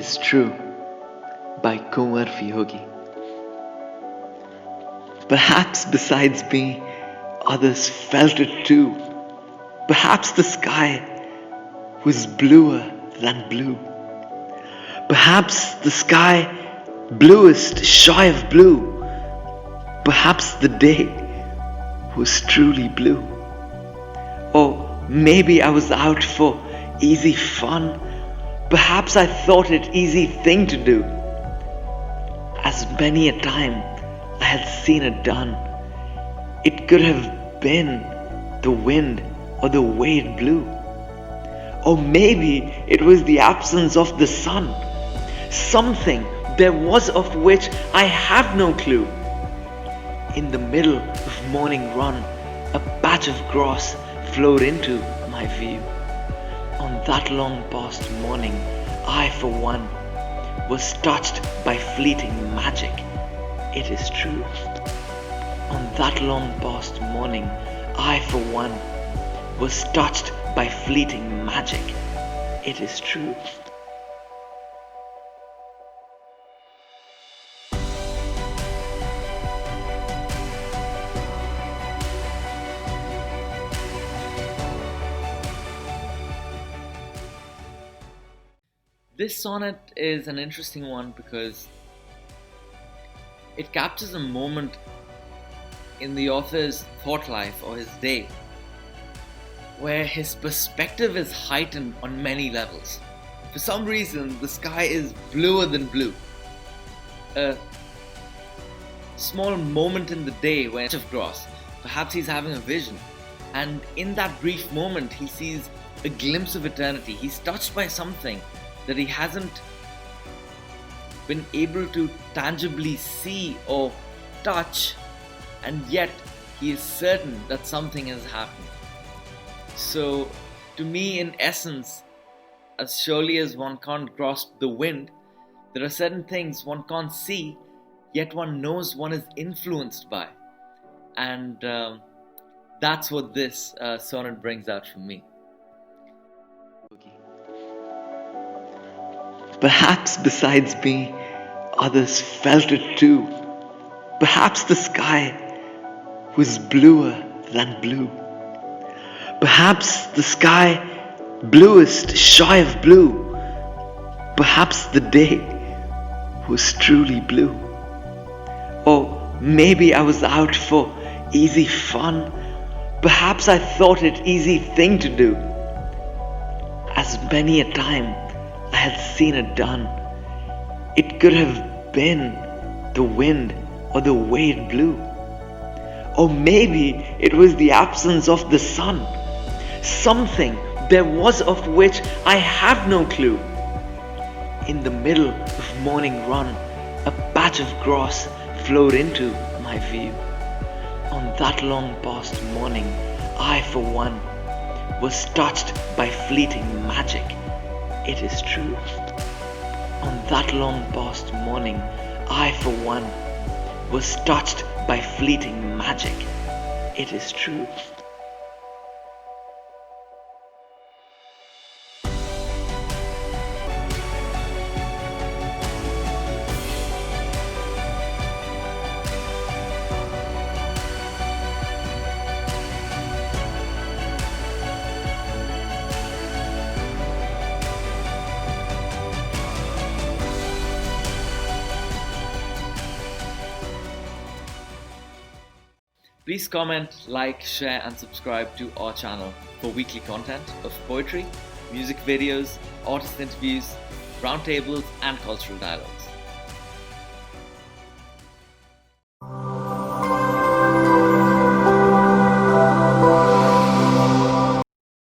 is True by Kunwar Viyogi. Perhaps besides me, others felt it too. Perhaps the sky was bluer than blue. Perhaps the sky bluest, shy of blue. Perhaps the day was truly blue. Or maybe I was out for easy fun. Perhaps I thought it easy thing to do. As many a time I had seen it done. It could have been the wind or the way it blew. Or maybe it was the absence of the sun. Something there was of which I have no clue. In the middle of morning run, a patch of grass flowed into my view. On that long past morning, I for one was touched by fleeting magic. It is true. On that long past morning, I for one was touched by fleeting magic. It is true. This sonnet is an interesting one because it captures a moment in the author's thought life or his day where his perspective is heightened on many levels. For some reason, the sky is bluer than blue. A small moment in the day where of grass, perhaps he's having a vision, and in that brief moment he sees a glimpse of eternity. He's touched by something that he hasn't been able to tangibly see or touch, and yet he is certain that something has happened. So, to me, in essence, as surely as one can't grasp the wind, there are certain things one can't see, yet one knows one is influenced by. And that's what this sonnet brings out from me. Perhaps besides me, others felt it too. Perhaps the sky was bluer than blue. Perhaps the sky bluest, shy of blue. Perhaps the day was truly blue. Or maybe I was out for easy fun. Perhaps I thought it easy thing to do. As many a time I had seen it done. It could have been the wind or the way it blew. Or maybe it was the absence of the sun. Something there was of which I have no clue. In the middle of morning run, a patch of grass flowed into my view. On that long past morning, I for one was touched by fleeting magic. It is true. On that long past morning, I for one was touched by fleeting magic. It is true. Please comment, like, share and subscribe to our channel for weekly content of poetry, music videos, artist interviews, roundtables and cultural dialogue.